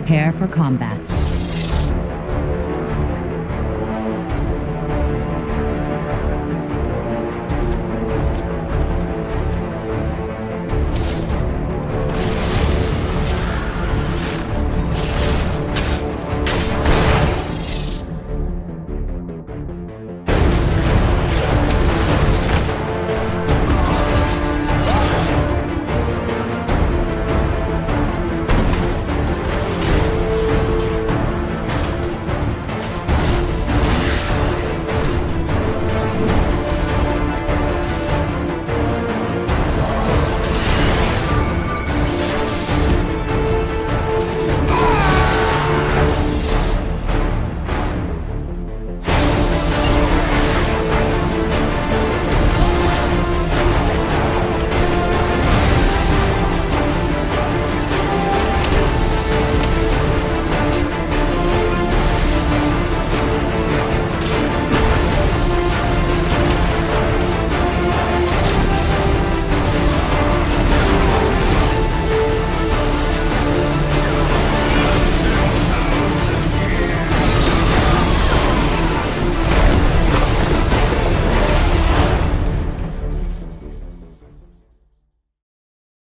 Prepare for combat.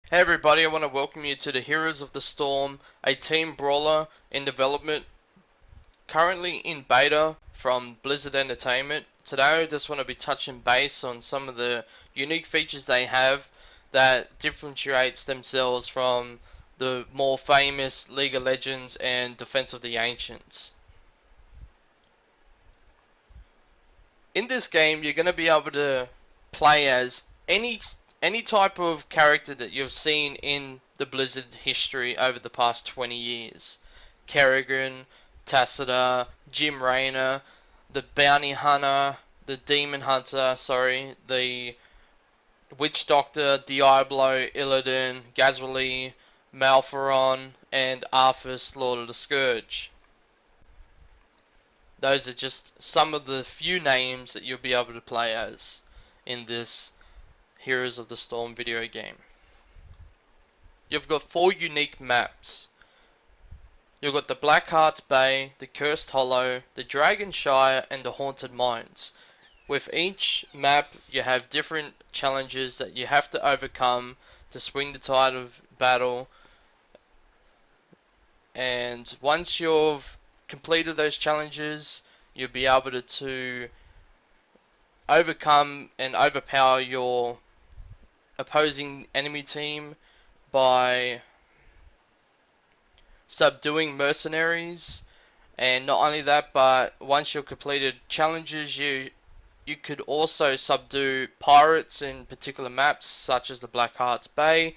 Hey everybody, I want to welcome you to the Heroes of the Storm, a team brawler in development, currently in beta from Blizzard Entertainment. Today I just want to be touching base on some of the unique features they have that differentiates themselves from the more famous League of Legends and Defense of the Ancients. In this game, you're going to be able to play as any type of character that you've seen in the Blizzard history over the past 20 years. Kerrigan, Tassida, Jim Raynor, the Bounty Hunter, the Demon Hunter, the Witch Doctor, Diablo, Illidan, Gazwali, Malferon, and Arthas, Lord of the Scourge. Those are just some of the few names that you'll be able to play as in this Heroes of the Storm video game. You've got 4 unique maps. You've got the Blackheart's Bay, the Cursed Hollow, the Dragon Shire, and the Haunted Mines. With each map you have different challenges that you have to overcome to swing the tide of battle, and once you've completed those challenges you'll be able to overcome and overpower your opposing enemy team by subduing mercenaries. And not only that, but once you've completed challenges, you could also subdue pirates in particular maps such as the Blackheart's Bay,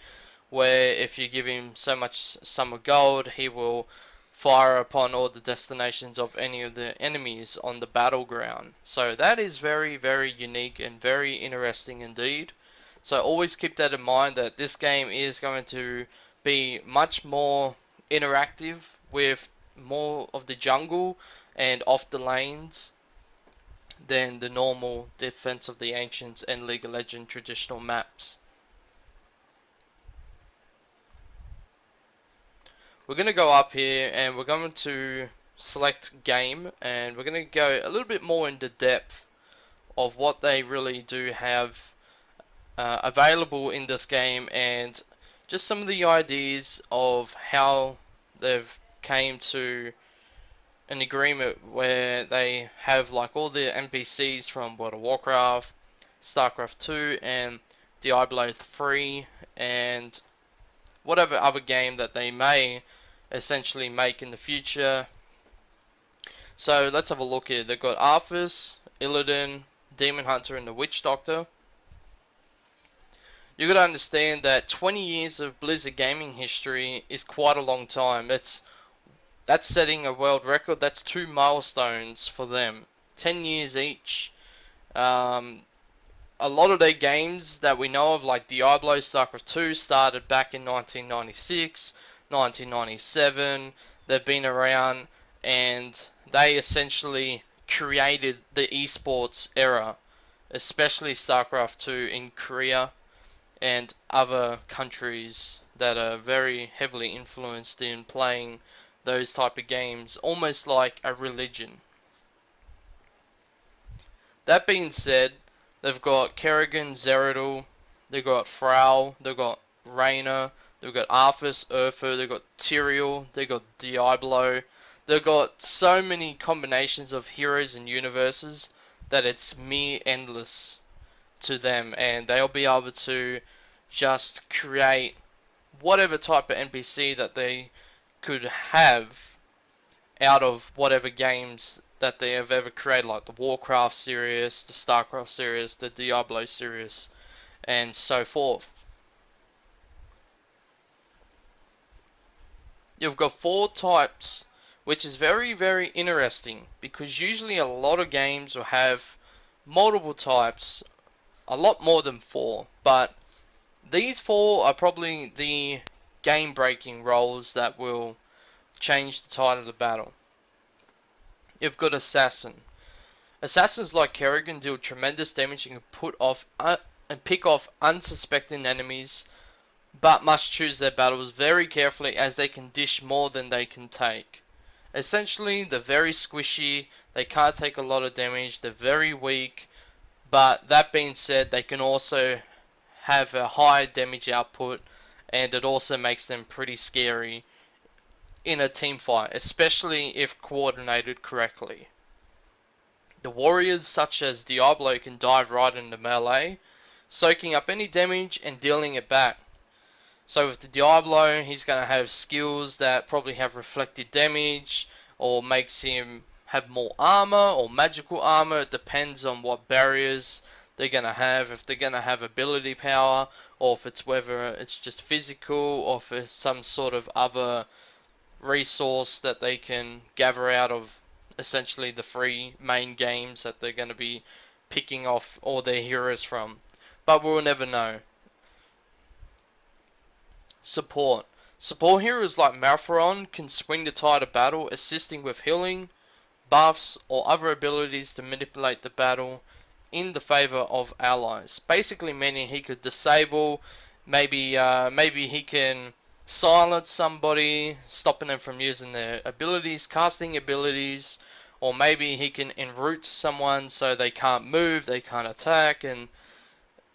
where if you give him so much sum of gold he will fire upon all the destinations of any of the enemies on the battleground. So that is very, very unique and very interesting indeed. So always keep that in mind, that this game is going to be much more interactive with more of the jungle and off the lanes than the normal Defense of the Ancients and League of Legends traditional maps. We're going to go up here and we're going to select game, and we're going to go a little bit more into depth of what they really do have available in this game, and just some of the ideas of how they've came to an agreement where they have like all the NPCs from World of Warcraft, Starcraft 2 and Diablo 3 and whatever other game that they may essentially make in the future. So let's have a look here. They've got Arthas, Illidan, Demon Hunter and the Witch Doctor. You got to understand that 20 years of Blizzard gaming history is quite a long time. That's setting a world record. That's 2 milestones for them. 10 years each. A lot of their games that we know of, like Diablo Starcraft 2, started back in 1996, 1997. They've been around, and they essentially created the esports era, especially Starcraft 2 in Korea and other countries that are very heavily influenced in playing those type of games, almost like a religion. That being said, they've got Kerrigan, Zeradol, they've got Frau, they've got Reyna, they've got Arthas, Urfa, they've got Tyrael, they've got Diablo. They've got so many combinations of heroes and universes that it's mere endless to them, and they'll be able to just create whatever type of NPC that they could have out of whatever games that they have ever created, like the Warcraft series, the Starcraft series, the Diablo series, and so forth. You've got 4 types, which is very, very interesting, because usually a lot of games will have multiple types, a lot more than 4, but these 4 are probably the game-breaking roles that will change the tide of the battle. You've got Assassin. Assassins like Kerrigan deal tremendous damage and can pick off unsuspecting enemies, but must choose their battles very carefully as they can dish more than they can take. Essentially, they're very squishy, they can't take a lot of damage, they're very weak, but that being said, they can also have a high damage output, and it also makes them pretty scary in a team fight, especially if coordinated correctly. The warriors such as Diablo can dive right into melee, soaking up any damage and dealing it back. So with the Diablo, he's going to have skills that probably have reflected damage, or makes him have more armor or magical armor. It depends on what barriers they're going to have, if they're going to have ability power, or if it's whether it's just physical, or if it's some sort of other resource that they can gather out of essentially the 3 main games that they're going to be picking off all their heroes from. But we'll never know. Support. Support heroes like Malferon can swing the tide of battle, assisting with healing, buffs, or other abilities to manipulate the battle in the favor of allies. Basically meaning he could disable, maybe he can silence somebody, stopping them from using their abilities, casting abilities, or maybe he can enroute someone so they can't move, they can't attack, and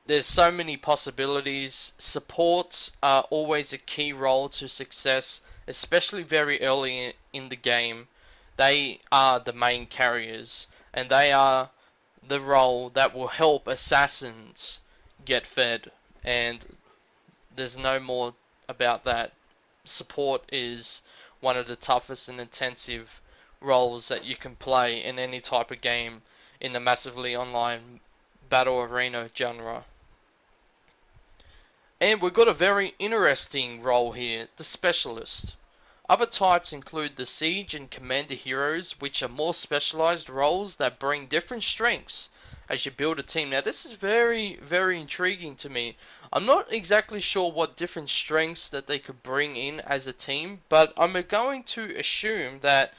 there's so many possibilities. Supports are always a key role to success, especially very early in the game. They are the main carriers, and they are the role that will help assassins get fed, and there's no more about that. Support is one of the toughest and intensive roles that you can play in any type of game in the massively online battle arena genre. And we've got a very interesting role here, the Specialist. Other types include the Siege and Commander heroes, which are more specialized roles that bring different strengths as you build a team. Now this is very, very intriguing to me. I'm not exactly sure what different strengths that they could bring in as a team, but I'm going to assume that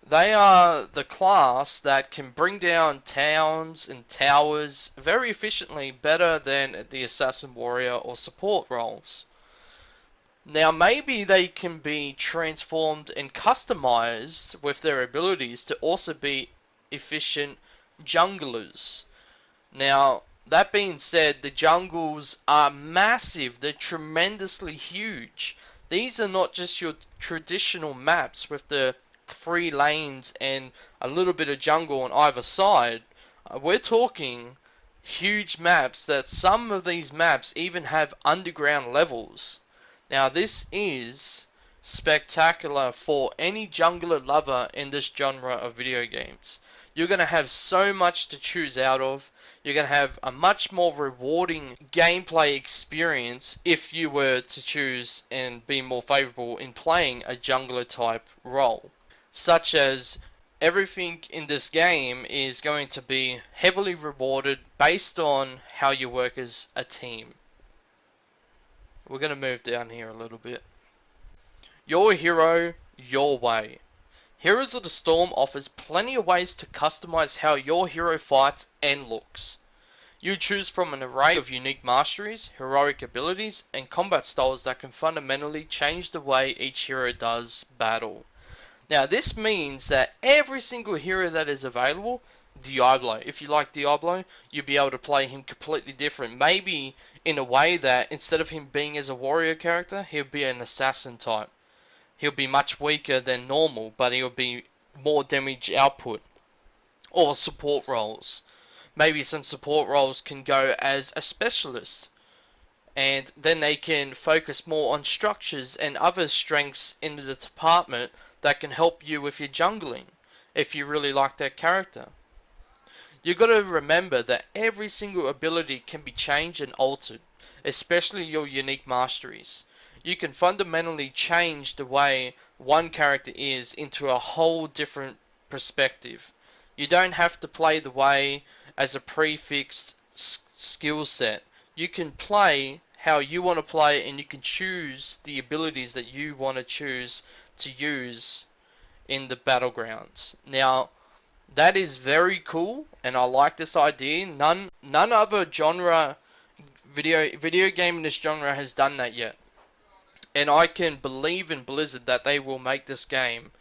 they are the class that can bring down towns and towers very efficiently, better than the Assassin, Warrior, or Support roles. Now maybe they can be transformed and customized with their abilities to also be efficient junglers. Now that being said, the jungles are massive, they're tremendously huge. These are not just your traditional maps with the 3 lanes and a little bit of jungle on either side. We're talking huge maps, that some of these maps even have underground levels. Now this is spectacular for any jungler lover in this genre of video games. You're going to have so much to choose out of. You're going to have a much more rewarding gameplay experience if you were to choose and be more favorable in playing a jungler type role. Such as everything in this game is going to be heavily rewarded based on how you work as a team. We're going to move down here a little bit. Your hero, your way. Heroes of the Storm offers plenty of ways to customize how your hero fights and looks. You choose from an array of unique masteries, heroic abilities, and combat styles that can fundamentally change the way each hero does battle. Now this means that every single hero that is available, Diablo, if you like Diablo, you'll be able to play him completely different. Maybe in a way that instead of him being as a warrior character, he'll be an assassin type. He'll be much weaker than normal, but he'll be more damage output. Or support roles. Maybe some support roles can go as a specialist, and then they can focus more on structures and other strengths in the department that can help you with your jungling if you really like that character. You got to remember that every single ability can be changed and altered, especially your unique masteries. You can fundamentally change the way one character is into a whole different perspective. You don't have to play the way as a prefixed skill set. You can play how you want to play, and you can choose the abilities that you want to choose to use in the battlegrounds. Now, that is very cool, and I like this idea. None other genre video game in this genre has done that yet. And I can believe in Blizzard that they will make this game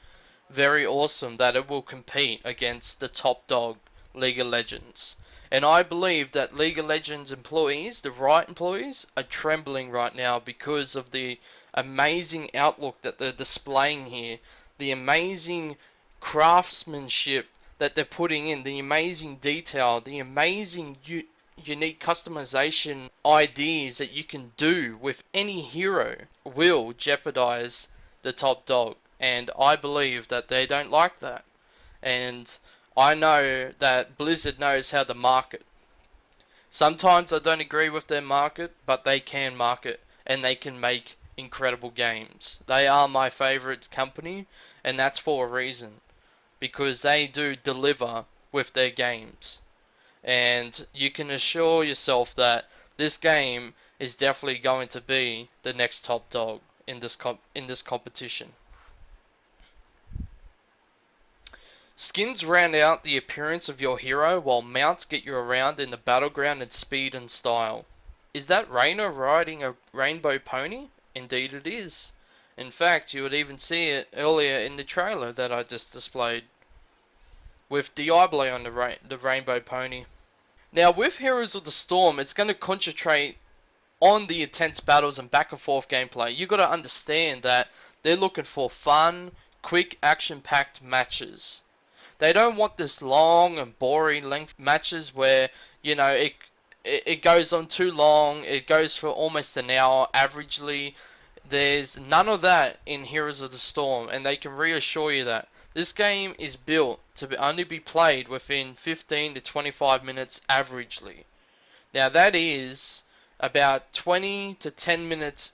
very awesome, that it will compete against the top dog, League of Legends. And I believe that League of Legends employees, the right employees, are trembling right now because of the amazing outlook that they're displaying here, the amazing craftsmanship that they're putting in, the amazing detail, the amazing unique customization ideas that you can do with any hero will jeopardize the top dog. And I believe that they don't like that. And I know that Blizzard knows how to market. Sometimes I don't agree with their market, but they can market and they can make incredible games. They are my favorite company, and that's for a reason, because they do deliver with their games. And you can assure yourself that this game is definitely going to be the next top dog in this competition. Skins round out the appearance of your hero, while mounts get you around in the battleground in speed and style. Is that Reyna riding a rainbow pony? Indeed it is. In fact, you would even see it earlier in the trailer that I just displayed, with Diablo on the rainbow pony. Now, with Heroes of the Storm, it's going to concentrate on the intense battles and back and forth gameplay. You got to understand that they're looking for fun, quick, action-packed matches. They don't want this long and boring length matches where, it goes on too long. It goes for almost an hour averagely. There's none of that in Heroes of the Storm, and they can reassure you that. This game is built to only be played within 15 to 25 minutes averagely. Now that is about 20 to 10 minutes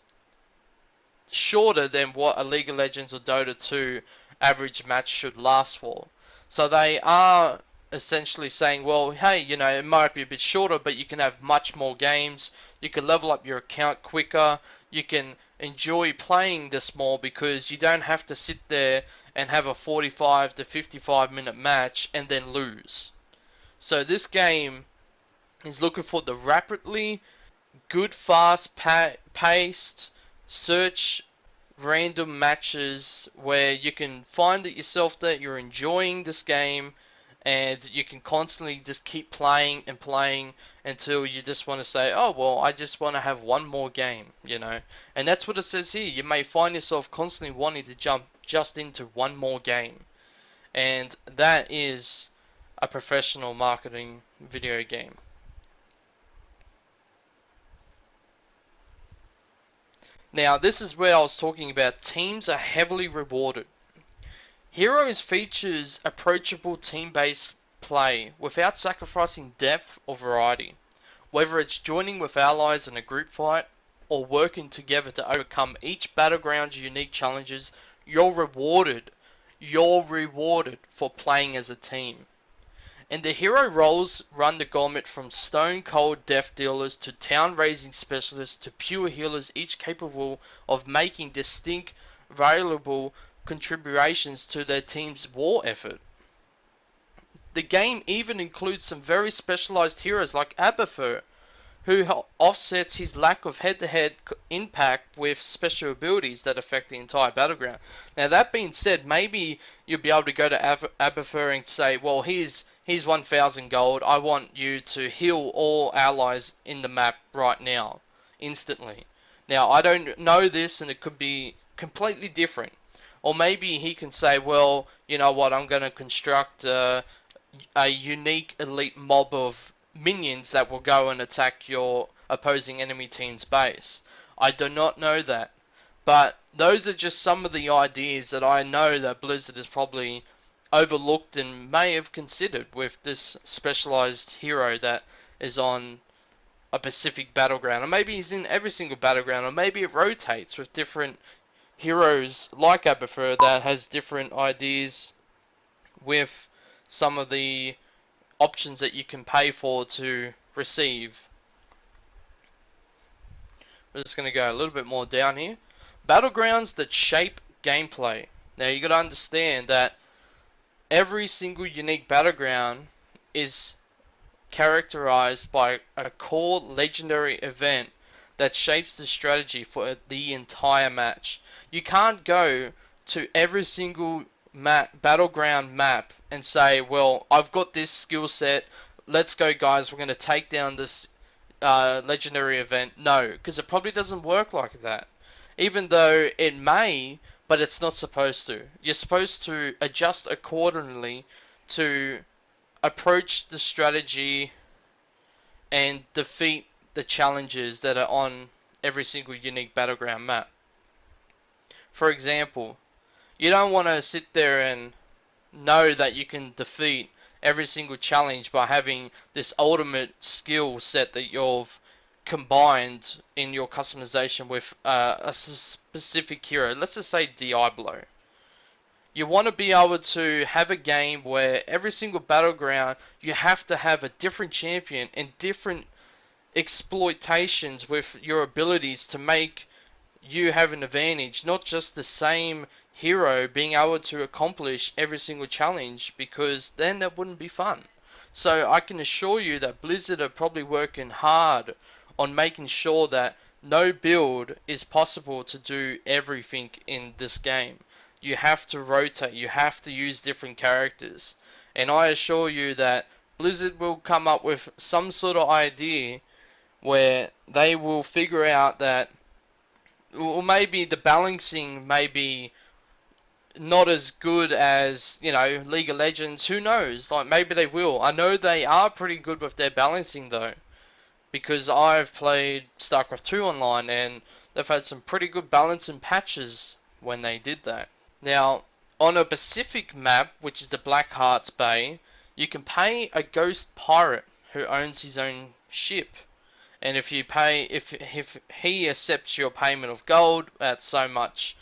shorter than what a League of Legends or Dota 2 average match should last for. So they are essentially saying, well, hey, it might be a bit shorter, but you can have much more games. You can level up your account quicker. You can enjoy playing this more because you don't have to sit there and have a 45 to 55 minute match and then lose. So this game is looking for the rapidly good, fast paced search random matches where you can find it yourself that you're enjoying this game, and you can constantly just keep playing and playing until you just want to say, oh, well, I just want to have one more game, And that's what it says here. You may find yourself constantly wanting to jump just into one more game. And that is a professional marketing video game. Now, this is where I was talking about teams are heavily rewarded. Heroes features approachable team-based play without sacrificing depth or variety. Whether it's joining with allies in a group fight or working together to overcome each battleground's unique challenges, you're rewarded. You're rewarded for playing as a team. And the hero roles run the gamut from stone cold death dealers to town raising specialists to pure healers, each capable of making distinct, valuable contributions to their team's war effort. The game even includes some very specialized heroes like Abathur, who offsets his lack of head-to-head impact with special abilities that affect the entire battleground. Now that being said, maybe you'll be able to go to Abathur and say, well, here's 1,000 gold. I want you to heal all allies in the map right now, instantly. Now I don't know this, and it could be completely different. Or maybe he can say, well, you know what, I'm going to construct a unique elite mob of minions that will go and attack your opposing enemy team's base. I do not know that. But those are just some of the ideas that I know that Blizzard has probably overlooked and may have considered with this specialized hero that is on a Pacific battleground. Or maybe he's in every single battleground, or maybe it rotates with different heroes like Abathur that has different ideas with some of the options that you can pay for to receive. We're just going to go a little bit more down here. Battlegrounds that shape gameplay. Now you got to understand that every single unique battleground is characterized by a core legendary event that shapes the strategy for the entire match. You can't go to every single battleground map and say, well, I've got this skill set, let's go guys, we're going to take down this legendary event. No, because it probably doesn't work like that. Even though it may, but it's not supposed to. You're supposed to adjust accordingly to approach the strategy and defeat the challenges that are on every single unique battleground map. For example, you don't want to sit there and know that you can defeat every single challenge by having this ultimate skill set that you've combined in your customization with a specific hero. Let's just say Diablo. You want to be able to have a game where every single battleground you have to have a different champion and different exploitations with your abilities to make you have an advantage, not just the same hero being able to accomplish every single challenge, because then that wouldn't be fun. So I can assure you that Blizzard are probably working hard on making sure that no build is possible to do everything in this game. You have to rotate, you have to use different characters. And I assure you that Blizzard will come up with some sort of idea where they will figure out that, or maybe the balancing may be not as good as, you know, League of Legends. Who knows? Like, maybe they will. I know they are pretty good with their balancing though, because I've played Starcraft 2 online and they've had some pretty good balance and patches when they did that. Now, on a Pacific map, which is the Black Heart's Bay, you can pay a ghost pirate who owns his own ship. And if he accepts your payment of gold at so much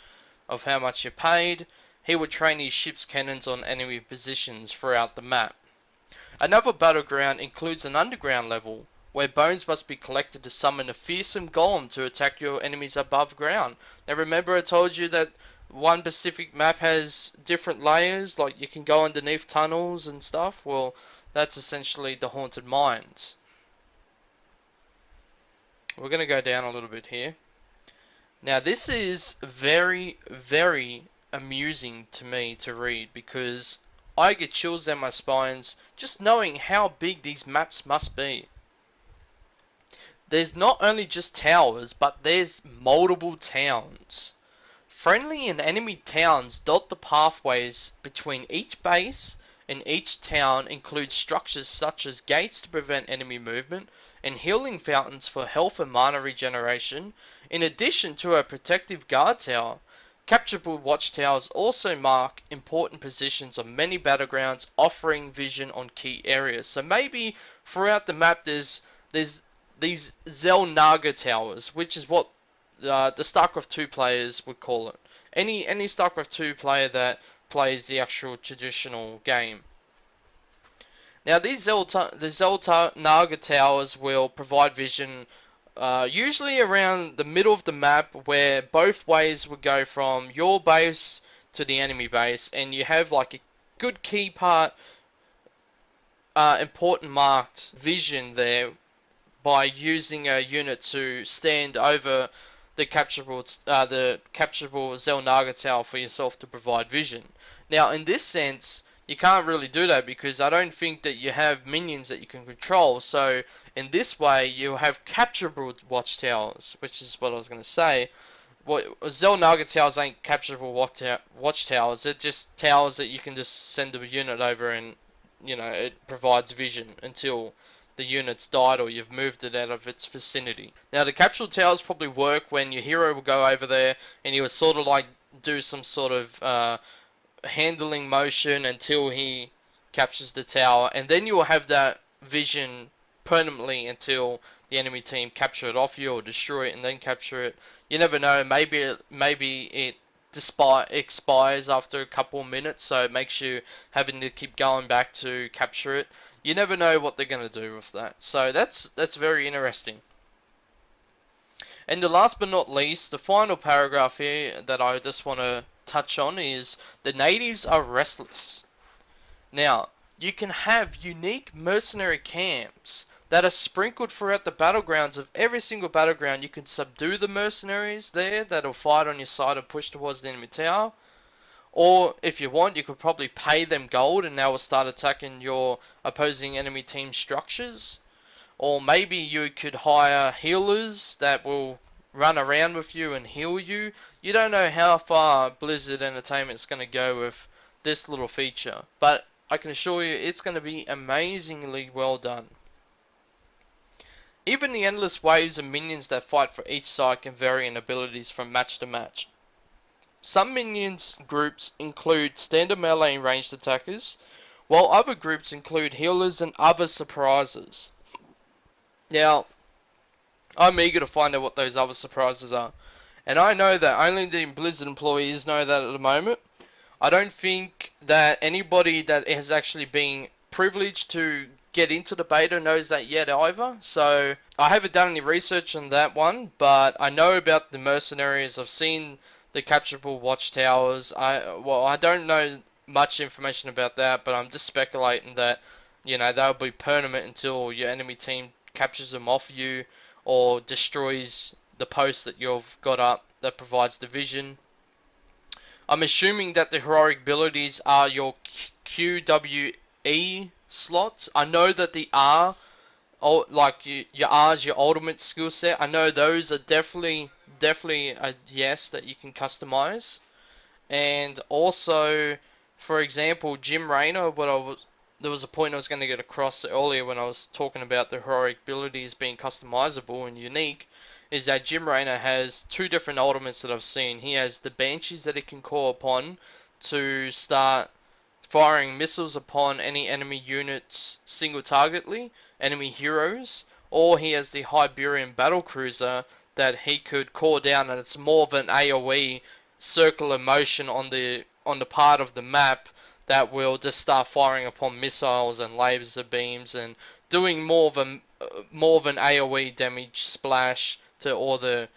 of how much you paid, he would train his ship's cannons on enemy positions throughout the map. Another battleground includes an underground level, where bones must be collected to summon a fearsome golem to attack your enemies above ground. Now remember I told you that one Pacific map has different layers, like you can go underneath tunnels and stuff? Well, that's essentially the Haunted Mines. We're going to go down a little bit here. Now this is very, very amusing to me to read, because I get chills down my spines just knowing how big these maps must be. There's not only just towers, but there's multiple towns. Friendly and enemy towns dot the pathways between each base, and each town includes structures such as gates to prevent enemy movement and healing fountains for health and mana regeneration, in addition to a protective guard tower. Capturable watchtowers also mark important positions on many battlegrounds, offering vision on key areas. So maybe throughout the map there's these Zelnaga towers, which is what the StarCraft 2 players would call it. Any StarCraft 2 player that plays the actual traditional game. Now these Zelnaga towers will provide vision usually around the middle of the map, where both ways would go from your base to the enemy base, and you have like a good key part, important marked vision there by using a unit to stand over the capturable Xel'Naga tower for yourself to provide vision. Now, in this sense, you can't really do that because I don't think that you have minions that you can control. So, in this way, you have capturable watchtowers, which is what I was going to say. What Xel'Naga towers ain't capturable watchtowers. They're just towers that you can just send a unit over, and it provides vision until the unit's died or you've moved it out of its vicinity. Now, the capsule towers probably work when your hero will go over there and he will sort of like do some sort of handling motion until he captures the tower, and then you will have that vision permanently until the enemy team capture it off you or destroy it and then capture it. You never know. Maybe it expires after a couple of minutes, so it makes you having to keep going back to capture it. You never know what they're going to do with that. So that's very interesting. And the last but not least, the final paragraph here that I just want to touch on is the natives are restless. Now, you can have unique mercenary camps that are sprinkled throughout the battlegrounds of every single battleground. You can subdue the mercenaries there that'll fight on your side and push towards the enemy tower. Or, if you want, you could probably pay them gold and they will start attacking your opposing enemy team structures. Or maybe you could hire healers that will run around with you and heal you. You don't know how far Blizzard Entertainment's going to go with this little feature, but I can assure you it's going to be amazingly well done. Even the endless waves of minions that fight for each side can vary in abilities from match to match. Some minions groups include standard melee and ranged attackers, while other groups include healers and other surprises. Now, I'm eager to find out what those other surprises are. And I know that only the Blizzard employees know that at the moment. I don't think that anybody that has actually been privileged to get into the beta knows that yet either. So I haven't done any research on that one, but I know about the mercenaries. I've seen the capturable watchtowers. I don't know much information about that, but I'm just speculating that they'll be permanent until your enemy team captures them off you or destroys the post that you've got up that provides the vision. I'm assuming that the heroic abilities are your QWE slots. I know that the R, like your R is your ultimate skill set. I know those are definitely a yes that you can customize. And also, for example, Jim Raynor, there was a point I was going to get across earlier when I was talking about the heroic abilities being customizable and unique, is that Jim Raynor has two different ultimates that I've seen. He has the Banshees that he can call upon to start firing missiles upon any enemy units single-targetedly, enemy heroes, or he has the Hyberian Battlecruiser that he could call down, and it's more of an AoE circular motion on the part of the map that will just start firing upon missiles and laser beams and doing more of an AoE damage splash to all the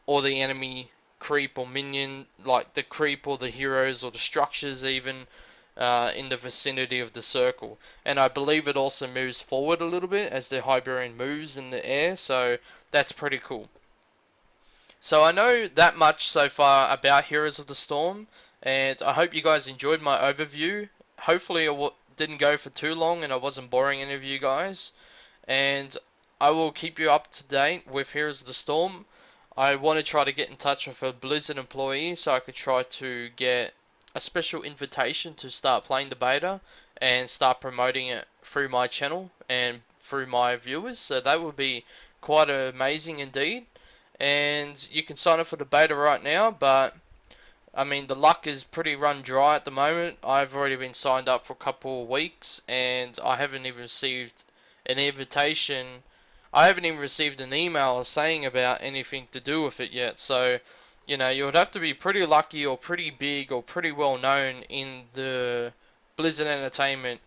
enemy creep or minion, like the creep or the heroes or the structures even in the vicinity of the circle. And I believe it also moves forward a little bit as the Hyberian moves in the air, so that's pretty cool. So I know that much so far about Heroes of the Storm, and I hope you guys enjoyed my overview. Hopefully it didn't go for too long and I wasn't boring any of you guys. And I will keep you up to date with Heroes of the Storm. I want to try to get in touch with a Blizzard employee so I could try to get a special invitation to start playing the beta and start promoting it through my channel and through my viewers. So that would be quite amazing indeed. And you can sign up for the beta right now, but I mean the luck is pretty run dry at the moment. I've already been signed up for a couple of weeks and I haven't even received an invitation. I haven't even received an email saying about anything to do with it yet. So you would have to be pretty lucky or pretty big or pretty well known in the Blizzard Entertainment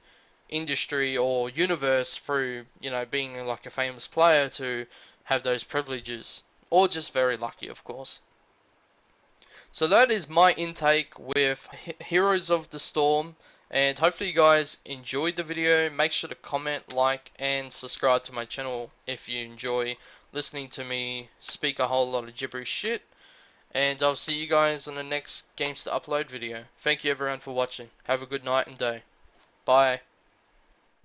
industry or universe through being like a famous player to have those privileges, or just very lucky, of course. So that is my intake with Heroes of the Storm And hopefully you guys enjoyed the video. Make sure to comment, like, and subscribe to my channel if you enjoy listening to me speak a whole lot of gibberish shit. And I'll see you guys on the next Games to Upload video. Thank you everyone for watching. Have a good night and day. Bye.